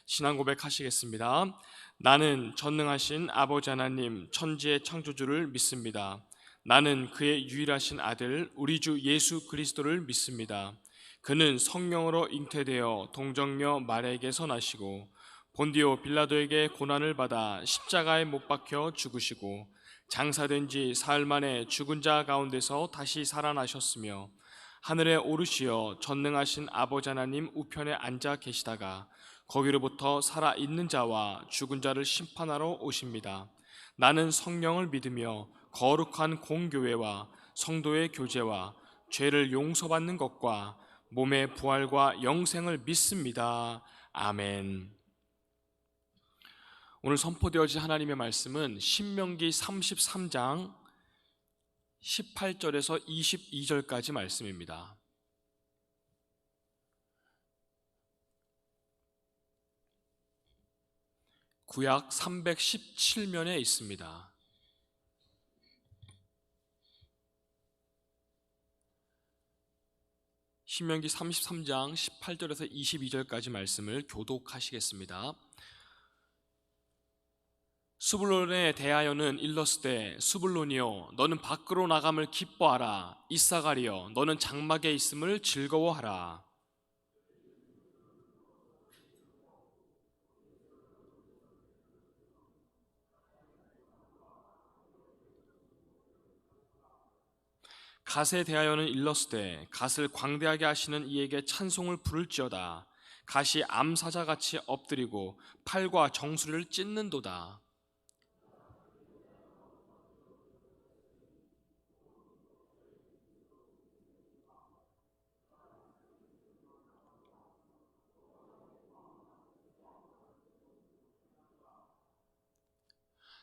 신앙 고백하시겠습니다. 나는 전능하신 아버지 하나님 천지의 창조주를 믿습니다. 나는 그의 유일하신 아들 우리 주 예수 그리스도를 믿습니다. 그는 성령으로 잉태되어 동정녀 마리아에게서 나시고 본디오 빌라도에게 고난을 받아 십자가에 못 박혀 죽으시고 장사된 지 사흘 만에 죽은 자 가운데서 다시 살아나셨으며 하늘에 오르시어 전능하신 아버지 하나님 우편에 앉아 계시다가 거기로부터 살아있는 자와 죽은 자를 심판하러 오십니다. 나는 성령을 믿으며 거룩한 공교회와 성도의 교제와 죄를 용서받는 것과 몸의 부활과 영생을 믿습니다. 아멘. 오늘 선포되어진 하나님의 말씀은 신명기 33장 18절에서 22절까지 말씀입니다. 구약 317면에 있습니다. 신명기 33장 18절에서 22절까지 말씀을 교독하시겠습니다. 스불론에 대하여는 일렀으되 스불론이여 너는 밖으로 나감을 기뻐하라. 이사가리여 너는 장막에 있음을 즐거워하라. 갓에 대하여는 일렀으되 갓을 광대하게 하시는 이에게 찬송을 부를지어다. 갓이 암사자같이 엎드리고 팔과 정수리를 찢는도다.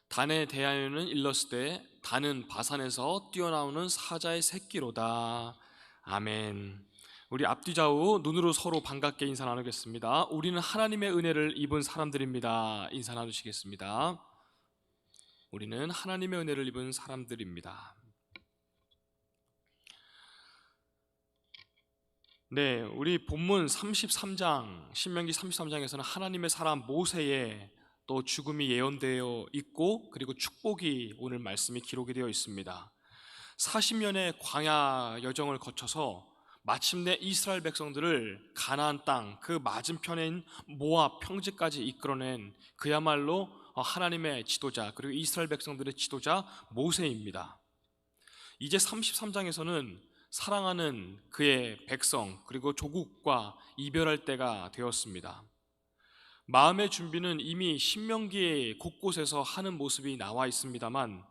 단에 대하여는 일렀으되 단은 바산에서 뛰어나오는 사자의 새끼로다. 아멘. 우리 앞뒤 좌우 눈으로 서로 반갑게 인사 나누겠습니다. 우리는 하나님의 은혜를 입은 사람들입니다. 인사 나누시겠습니다. 우리는 하나님의 은혜를 입은 사람들입니다. 네, 우리 본문 33장 신명기 33장에서는 하나님의 사람 모세의 또 죽음이 예언되어 있고 그리고 축복이 오늘 말씀이 기록이 되어 있습니다. 40년의 광야 여정을 거쳐서 마침내 이스라엘 백성들을 가나안 땅 그 맞은편인 모압 평지까지 이끌어낸 그야말로 하나님의 지도자 그리고 이스라엘 백성들의 지도자 모세입니다. 이제 33장에서는 사랑하는 그의 백성 그리고 조국과 이별할 때가 되었습니다. 마음의 준비는 이미 신명기의 곳곳에서 하는 모습이 나와 있습니다만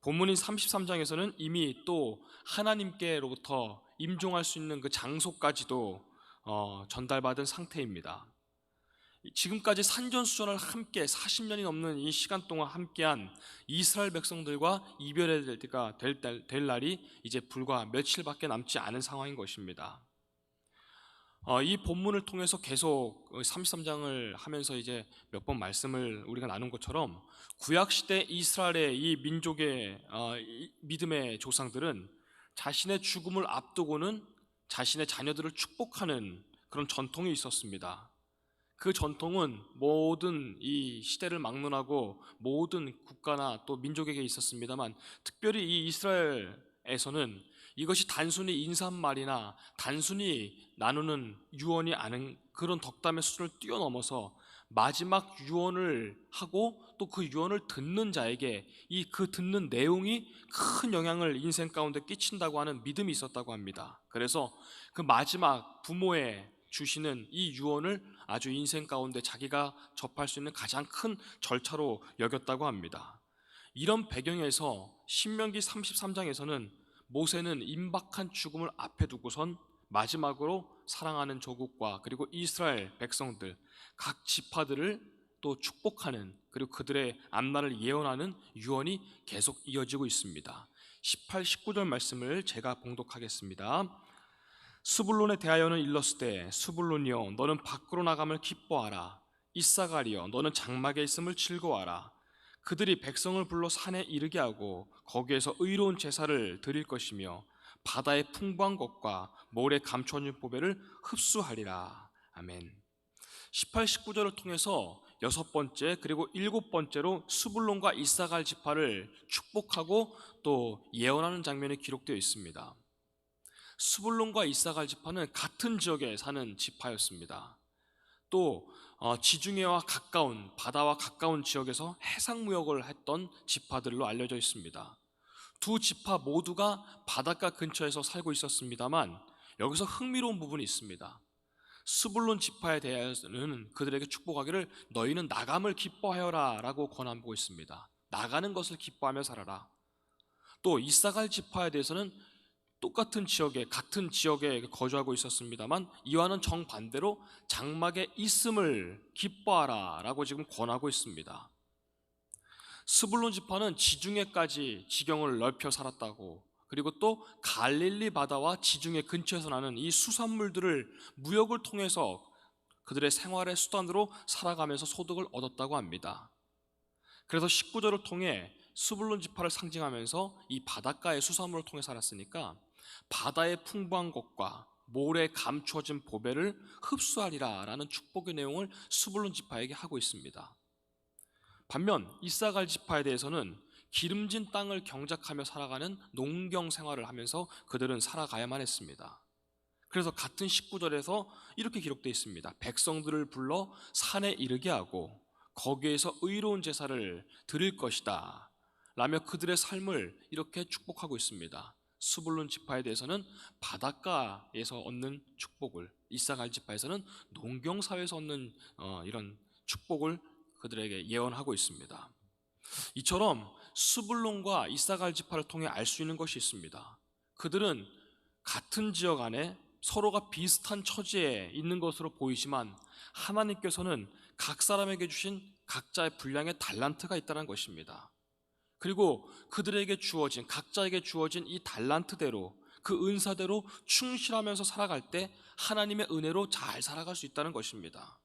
본문인 33장에서는 이미 또 하나님께로부터 임종할 수 있는 그 장소까지도 전달받은 상태입니다. 지금까지 산전수전을 함께 40년이 넘는 이 시간 동안 함께한 이스라엘 백성들과 이별의 때가 될 날이 이제 불과 며칠밖에 남지 않은 상황인 것입니다. 이 본문을 통해서 계속 33장을 하면서 이제 몇 번 말씀을 우리가 나눈 것처럼 구약시대 이스라엘의 이 민족의 믿음의 조상들은 자신의 죽음을 앞두고는 자신의 자녀들을 축복하는 그런 전통이 있었습니다. 그 전통은 모든 이 시대를 막론하고 모든 국가나 또 민족에게 있었습니다만 특별히 이 이스라엘에서는 이것이 단순히 인사말이나 단순히 나누는 유언이 아닌 그런 덕담의 수준을 뛰어넘어서 마지막 유언을 하고 또 그 유언을 듣는 자에게 이 그 듣는 내용이 큰 영향을 인생 가운데 끼친다고 하는 믿음이 있었다고 합니다. 그래서 그 마지막 부모의 주시는 이 유언을 아주 인생 가운데 자기가 접할 수 있는 가장 큰 절차로 여겼다고 합니다. 이런 배경에서 신명기 33장에서는 모세는 임박한 죽음을 앞에 두고선 마지막으로 사랑하는 조국과 그리고 이스라엘 백성들 각 지파들을 또 축복하는 그리고 그들의 앞날을 예언하는 유언이 계속 이어지고 있습니다. 18, 19절 말씀을 제가 봉독하겠습니다. 스불론에 대하여는 일렀으되 스불론이여 너는 밖으로 나감을 기뻐하라. 이사가리여 너는 장막에 있음을 즐거워하라. 그들이 백성을 불러 산에 이르게 하고 거기에서 의로운 제사를 드릴 것이며 바다의 풍부한 것과 모래 감춰진 보배를 흡수하리라. 아멘. 18, 19절을 통해서 여섯 번째 그리고 일곱 번째로 스불론과 이사갈 지파를 축복하고 또 예언하는 장면이 기록되어 있습니다. 스불론과 이사갈 지파는 같은 지역에 사는 지파였습니다. 또 지중해와 가까운 바다와 가까운 지역에서 해상 무역을 했던 지파들로 알려져 있습니다. 두 지파 모두가 바닷가 근처에서 살고 있었습니다만 여기서 흥미로운 부분이 있습니다. 스불론 지파에 대해서는 그들에게 축복하기를 너희는 나감을 기뻐하여라 라고 권하고 있습니다. 나가는 것을 기뻐하며 살아라. 또 이사갈 지파에 대해서는 똑같은 지역에 같은 지역에 거주하고 있었습니다만 이와는 정반대로 장막에 있음을 기뻐하라 라고 지금 권하고 있습니다. 스불론 지파는 지중해까지 지경을 넓혀 살았다고, 그리고 또 갈릴리 바다와 지중해 근처에서 나는 이 수산물들을 무역을 통해서 그들의 생활의 수단으로 살아가면서 소득을 얻었다고 합니다. 그래서 19절을 통해 스불론 지파를 상징하면서 이 바닷가의 수산물을 통해 살았으니까 바다의 풍부한 것과 모래 감추어진 보배를 흡수하리라 라는 축복의 내용을 스불론 지파에게 하고 있습니다. 반면 이사갈 지파에 대해서는 기름진 땅을 경작하며 살아가는 농경 생활을 하면서 그들은 살아가야만 했습니다. 그래서 같은 19절에서 이렇게 기록되어 있습니다. 백성들을 불러 산에 이르게 하고 거기에서 의로운 제사를 드릴 것이다 라며 그들의 삶을 이렇게 축복하고 있습니다. 스불론 지파에 대해서는 바닷가에서 얻는 축복을, 이사갈 지파에서는 농경사회에서 얻는 이런 축복을 그들에게 예언하고 있습니다. 이처럼 스불론과 이사갈 지파를 통해 알 수 있는 것이 있습니다. 그들은 같은 지역 안에 서로가 비슷한 처지에 있는 것으로 보이지만 하나님께서는 각 사람에게 주신 각자의 분량의 달란트가 있다는 것입니다. 그리고 그들에게 주어진, 각자에게 주어진 이 달란트대로, 그 은사대로 충실하면서 살아갈 때 하나님의 은혜로 잘 살아갈 수 있다는 것입니다.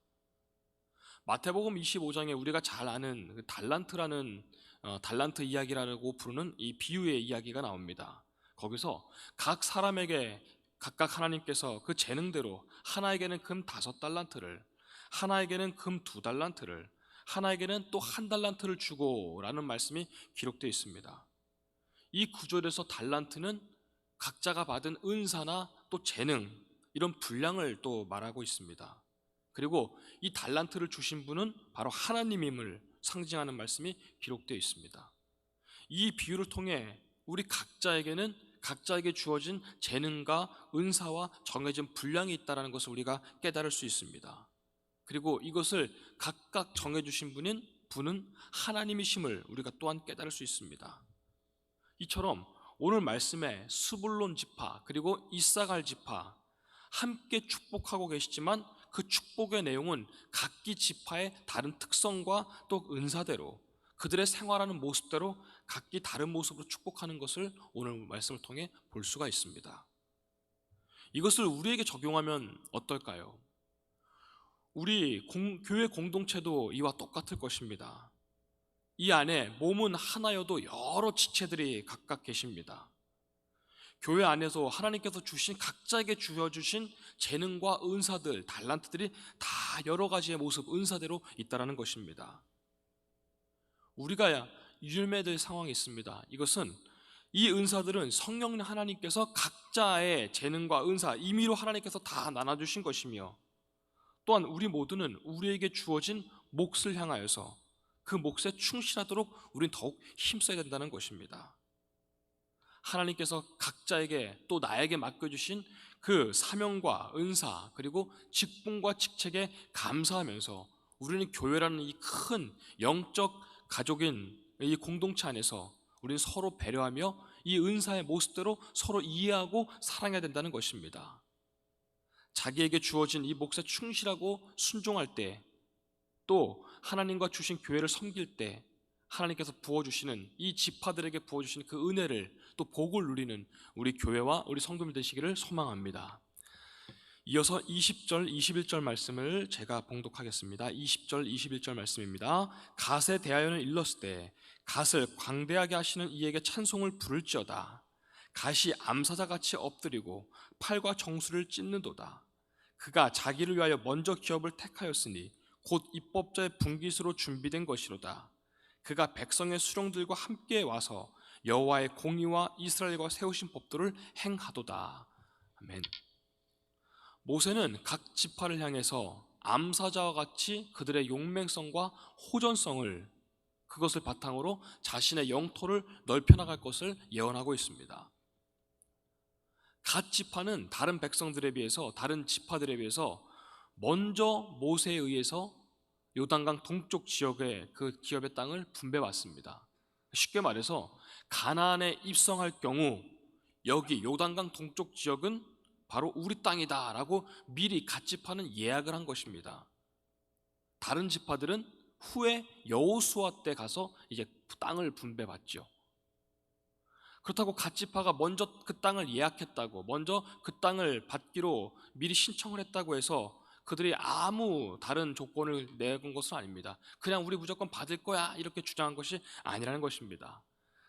마태복음 25장에 우리가 잘 아는 그 달란트라는 달란트 이야기라고 부르는 이 비유의 이야기가 나옵니다. 거기서 각 사람에게 각각 하나님께서 그 재능대로 하나에게는 금 5달란트를, 하나에게는 금 2달란트를, 하나에게는 또 1달란트를 주고 라는 말씀이 기록되어 있습니다. 이 구절에서 달란트는 각자가 받은 은사나 또 재능, 이런 분량을 또 말하고 있습니다. 그리고 이 달란트를 주신 분은 바로 하나님임을 상징하는 말씀이 기록되어 있습니다. 이 비유를 통해 우리 각자에게는 각자에게 주어진 재능과 은사와 정해진 분량이 있다는 것을 우리가 깨달을 수 있습니다. 그리고 이것을 각각 정해주신 분은 하나님이심을 우리가 또한 깨달을 수 있습니다. 이처럼 오늘 말씀에 스불론 지파 그리고 이사갈 지파 함께 축복하고 계시지만 그 축복의 내용은 각기 지파의 다른 특성과 또 은사대로 그들의 생활하는 모습대로 각기 다른 모습으로 축복하는 것을 오늘 말씀을 통해 볼 수가 있습니다. 이것을 우리에게 적용하면 어떨까요? 우리 교회 공동체도 이와 똑같을 것입니다. 이 안에 몸은 하나여도 여러 지체들이 각각 계십니다. 교회 안에서 하나님께서 주신 각자에게 주어주신 재능과 은사들, 달란트들이 다 여러 가지의 모습, 은사대로 있다는 것입니다. 우리가 유념해야 될 상황이 있습니다. 이것은 이 은사들은 성령 하나님께서 각자의 재능과 은사, 임의로 하나님께서 다 나눠주신 것이며 또한 우리 모두는 우리에게 주어진 몫을 향하여서 그 몫에 충실하도록 우리는 더욱 힘써야 된다는 것입니다. 하나님께서 각자에게 또 나에게 맡겨주신 그 사명과 은사 그리고 직분과 직책에 감사하면서 우리는 교회라는 이 큰 영적 가족인 이 공동체 안에서 우리는 서로 배려하며 이 은사의 모습대로 서로 이해하고 사랑해야 된다는 것입니다. 자기에게 주어진 이 몫에 충실하고 순종할 때, 또 하나님과 주신 교회를 섬길 때 하나님께서 부어주시는 이 지파들에게 부어주시는 그 은혜를 또 복을 누리는 우리 교회와 우리 성도들 되시기를 소망합니다. 이어서 20절, 21절 말씀을 제가 봉독하겠습니다. 20절, 21절 말씀입니다. 갓에 대하여는 일렀으되 갓을 광대하게 하시는 이에게 찬송을 부를지어다. 갓이 암사자같이 엎드리고 팔과 정수를 찢는도다. 그가 자기를 위하여 먼저 기업을 택하였으니 곧 입법자의 분깃으로 준비된 것이로다. 그가 백성의 수령들과 함께 와서 여호와의 공의와 이스라엘과 세우신 법도를 행하도다. 아멘. 모세는 각 지파를 향해서 암사자와 같이 그들의 용맹성과 호전성을, 그것을 바탕으로 자신의 영토를 넓혀나갈 것을 예언하고 있습니다. 각 지파는 다른 백성들에 비해서, 다른 지파들에 비해서 먼저 모세에 의해서 요단강 동쪽 지역의 그 기업의 땅을 분배받습니다. 쉽게 말해서 가나안에 입성할 경우 여기 요단강 동쪽 지역은 바로 우리 땅이다 라고 미리 각 지파는 예약을 한 것입니다. 다른 지파들은 후에 여호수아 때 가서 이제 땅을 분배받죠. 그렇다고 각 지파가 먼저 그 땅을 예약했다고, 먼저 그 땅을 받기로 미리 신청을 했다고 해서 그들이 아무 다른 조건을 내건 것은 아닙니다. 그냥 우리 무조건 받을 거야 이렇게 주장한 것이 아니라는 것입니다.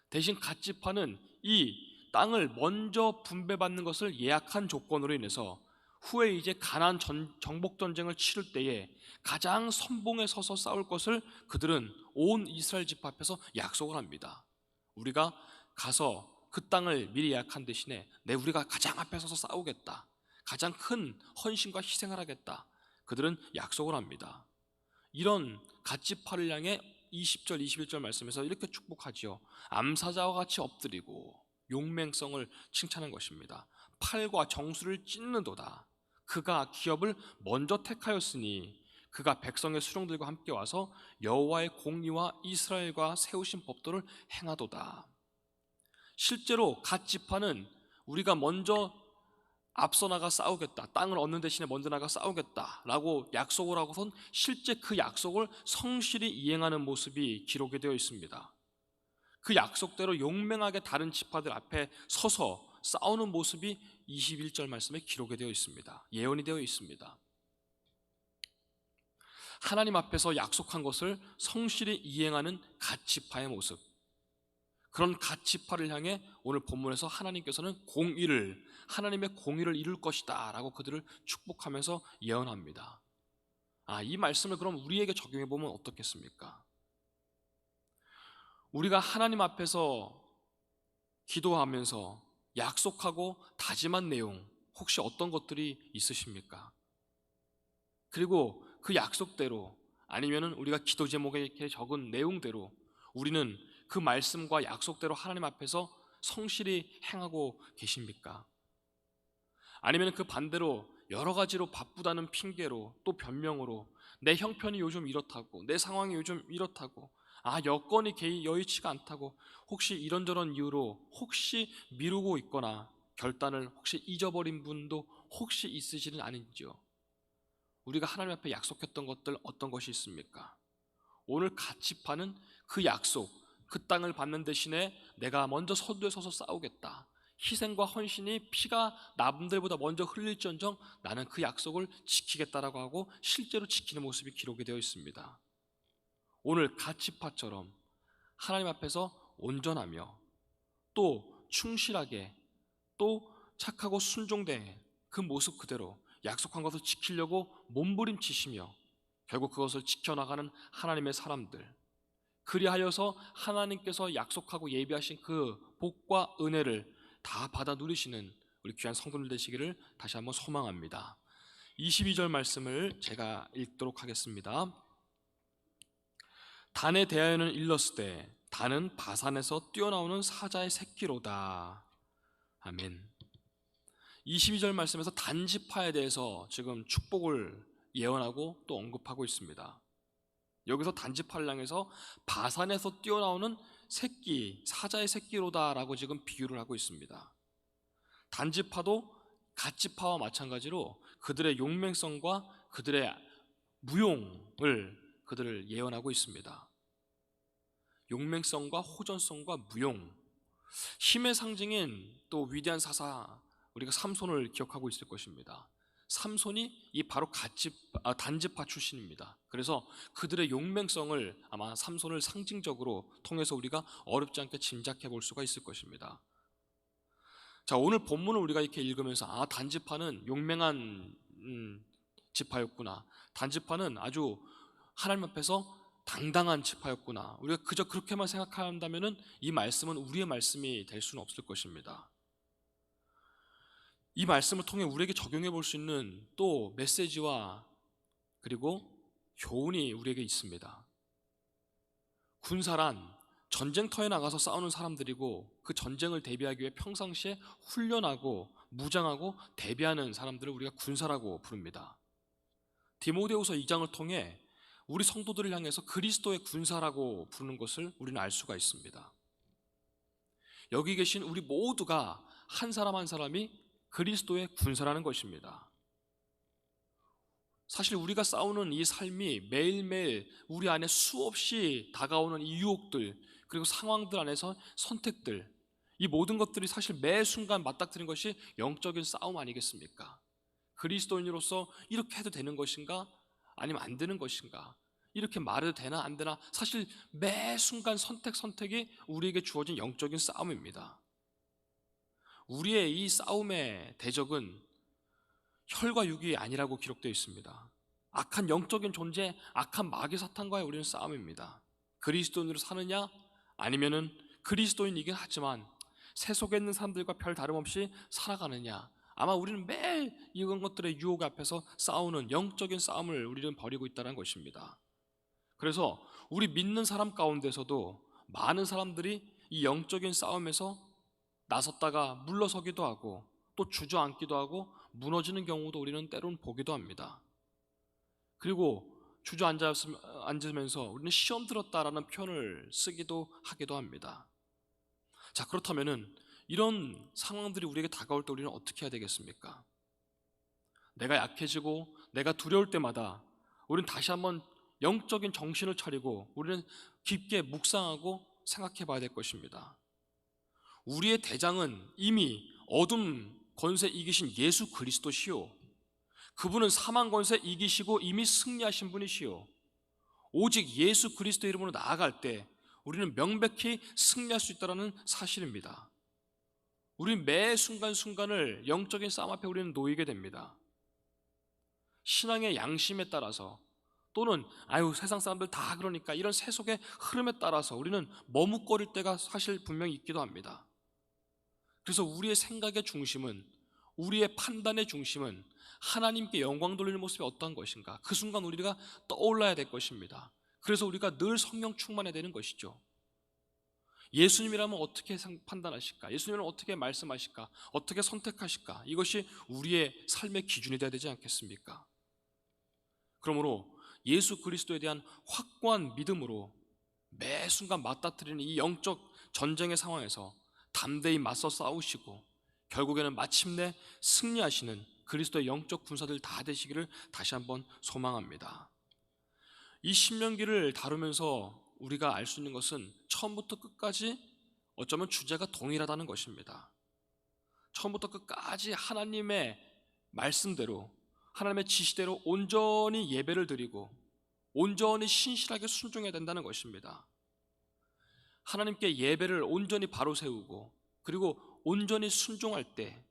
대신 각 지파는 이 땅을 먼저 분배받는 것을 예약한 조건으로 인해서 후에 이제 가나안 정복 전쟁을 치를 때에 가장 선봉에 서서 싸울 것을 그들은 온 이스라엘 지파 앞에서 약속을 합니다. 우리가 가서 그 땅을 미리 예약한 대신에 우리가 가장 앞에 서서 싸우겠다, 가장 큰 헌신과 희생을 하겠다, 그들은 약속을 합니다. 이런 각 지파를 향해 20절 21절 말씀에서 이렇게 축복하지요. 암사자와 같이 엎드리고 용맹성을 칭찬한 것입니다. 팔과 정수를 찢는도다. 그가 기업을 먼저 택하였으니 그가 백성의 수령들과 함께 와서 여호와의 공의와 이스라엘과 세우신 법도를 행하도다. 실제로 각 지파는 우리가 먼저 앞서 나가 싸우겠다, 땅을 얻는 대신에 먼저 나가 싸우겠다라고 약속을 하고선 실제 그 약속을 성실히 이행하는 모습이 기록이 되어 있습니다. 그 약속대로 용맹하게 다른 지파들 앞에 서서 싸우는 모습이 21절 말씀에 기록이 되어 있습니다. 예언이 되어 있습니다. 하나님 앞에서 약속한 것을 성실히 이행하는 각 지파의 모습, 그런 각 지파를 향해 오늘 본문에서 하나님께서는 하나님의 공의를 이룰 것이다 라고 그들을 축복하면서 예언합니다. 이 말씀을 그럼 우리에게 적용해 보면 어떻겠습니까? 우리가 하나님 앞에서 기도하면서 약속하고 다짐한 내용 혹시 어떤 것들이 있으십니까? 그리고 그 약속대로, 아니면 우리가 기도 제목에 이렇게 적은 내용대로 우리는 그 말씀과 약속대로 하나님 앞에서 성실히 행하고 계십니까? 아니면 그 반대로 여러 가지로 바쁘다는 핑계로, 또 변명으로 내 형편이 요즘 이렇다고, 내 상황이 요즘 이렇다고, 여건이 여의치가 않다고 혹시 이런저런 이유로 혹시 미루고 있거나 결단을 혹시 잊어버린 분도 혹시 있으시는 아닌지요? 우리가 하나님 앞에 약속했던 것들 어떤 것이 있습니까? 오늘 각 지파는 그 약속, 그 땅을 받는 대신에 내가 먼저 선두에 서서 싸우겠다, 희생과 헌신이 피가 남들보다 먼저 흘릴지언정 나는 그 약속을 지키겠다라고 하고 실제로 지키는 모습이 기록이 되어 있습니다. 오늘 각 지파처럼 하나님 앞에서 온전하며 또 충실하게 또 착하고 순종된 그 모습 그대로 약속한 것을 지키려고 몸부림치시며 결국 그것을 지켜나가는 하나님의 사람들, 그리하여서 하나님께서 약속하고 예비하신 그 복과 은혜를 다 받아 누리시는 우리 귀한 성도들 되시기를 다시 한번 소망합니다. 22절 말씀을 제가 읽도록 하겠습니다. 단에 대하여는 일렀으되 단은 바산에서 뛰어나오는 사자의 새끼로다. 아멘. 22절 말씀에서 단지파에 대해서 지금 축복을 예언하고 또 언급하고 있습니다. 여기서 단지파를 향해서 바산에서 뛰어나오는 새끼, 사자의 새끼로다라고 지금 비유를 하고 있습니다. 단지파도 갓지파와 마찬가지로 그들의 용맹성과 그들의 무용을 그들을 예언하고 있습니다. 용맹성과 호전성과 무용, 힘의 상징인 또 위대한 사사, 우리가 삼손을 기억하고 있을 것입니다. 삼손이 이 바로 단지파 출신입니다. 그래서 그들의 용맹성을 아마 삼손을 상징적으로 통해서 우리가 어렵지 않게 짐작해 볼 수가 있을 것입니다. 자, 오늘 본문을 우리가 이렇게 읽으면서 단지파는 용맹한 지파였구나. 단지파는 아주 하나님 앞에서 당당한 지파였구나. 우리가 그저 그렇게만 생각한다면 이 말씀은 우리의 말씀이 될 수는 없을 것입니다. 이 말씀을 통해 우리에게 적용해 볼 수 있는 또 메시지와 그리고 교훈이 우리에게 있습니다. 군사란 전쟁터에 나가서 싸우는 사람들이고 그 전쟁을 대비하기 위해 평상시에 훈련하고 무장하고 대비하는 사람들을 우리가 군사라고 부릅니다. 디모데후서 2장을 통해 우리 성도들을 향해서 그리스도의 군사라고 부르는 것을 우리는 알 수가 있습니다. 여기 계신 우리 모두가 한 사람 한 사람이 그리스도의 군사라는 것입니다. 사실 우리가 싸우는 이 삶이 매일매일 우리 안에 수없이 다가오는 이 유혹들, 그리고 상황들 안에서 선택들, 이 모든 것들이 사실 매 순간 맞닥뜨리는 것이 영적인 싸움 아니겠습니까? 그리스도인으로서 이렇게 해도 되는 것인가? 아니면 안 되는 것인가? 이렇게 말해도 되나 안 되나? 사실 매 순간 선택이 우리에게 주어진 영적인 싸움입니다. 우리의 이 싸움의 대적은 혈과 육이 아니라고 기록되어 있습니다. 악한 영적인 존재, 악한 마귀 사탄과의 우리는 싸움입니다. 그리스도인으로 사느냐, 아니면은 그리스도인이긴 하지만 세속에 있는 사람들과 별 다름없이 살아가느냐. 아마 우리는 매일 이런 것들의 유혹 앞에서 싸우는 영적인 싸움을 우리는 벌이고 있다는 것입니다. 그래서 우리 믿는 사람 가운데서도 많은 사람들이 이 영적인 싸움에서 나섰다가 물러서기도 하고 또 주저앉기도 하고 무너지는 경우도 우리는 때로는 보기도 합니다. 그리고 주저앉으면서 우리는 시험 들었다라는 표현을 쓰기도 하기도 합니다. 자, 그렇다면은 이런 상황들이 우리에게 다가올 때 우리는 어떻게 해야 되겠습니까? 내가 약해지고 내가 두려울 때마다 우리는 다시 한번 영적인 정신을 차리고 우리는 깊게 묵상하고 생각해 봐야 될 것입니다. 우리의 대장은 이미 어둠 권세 이기신 예수 그리스도시요, 그분은 사망 권세 이기시고 이미 승리하신 분이시요, 오직 예수 그리스도 이름으로 나아갈 때 우리는 명백히 승리할 수 있다는 사실입니다. 우리는 매 순간순간을 영적인 싸움 앞에 우리는 놓이게 됩니다. 신앙의 양심에 따라서 또는 세상 사람들 다 그러니까 이런 세속의 흐름에 따라서 우리는 머뭇거릴 때가 사실 분명히 있기도 합니다. 그래서 우리의 생각의 중심은, 우리의 판단의 중심은 하나님께 영광 돌리는 모습이 어떠한 것인가, 그 순간 우리가 떠올라야 될 것입니다. 그래서 우리가 늘 성령 충만해야 되는 것이죠. 예수님이라면 어떻게 판단하실까? 예수님은 어떻게 말씀하실까? 어떻게 선택하실까? 이것이 우리의 삶의 기준이 되어야 되지 않겠습니까? 그러므로 예수 그리스도에 대한 확고한 믿음으로 매 순간 맞닥뜨리는 이 영적 전쟁의 상황에서 담대히 맞서 싸우시고 결국에는 마침내 승리하시는 그리스도의 영적 군사들 다 되시기를 다시 한번 소망합니다. 이 신명기를 다루면서 우리가 알 수 있는 것은 처음부터 끝까지 어쩌면 주제가 동일하다는 것입니다. 처음부터 끝까지 하나님의 말씀대로, 하나님의 지시대로 온전히 예배를 드리고 온전히 신실하게 순종해야 된다는 것입니다. 하나님께 예배를 온전히 바로 세우고 그리고 온전히 순종할 때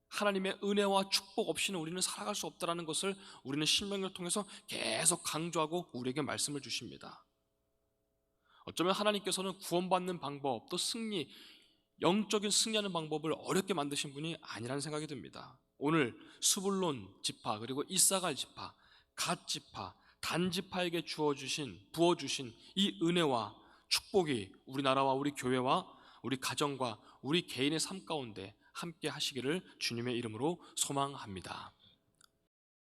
하나님의 은혜와 축복 없이는 우리는 살아갈 수 없다는 것을 우리는 신명기를 통해서 계속 강조하고 우리에게 말씀을 주십니다. 어쩌면 하나님께서는 구원받는 방법, 또 영적인 승리하는 방법을 어렵게 만드신 분이 아니라는 생각이 듭니다. 오늘 스불론 지파, 그리고 이사갈 지파, 갓 지파, 단 지파에게 부어주신 이 은혜와 축복이 우리나라와 우리 교회와 우리 가정과 우리 개인의 삶 가운데 함께 하시기를 주님의 이름으로 소망합니다.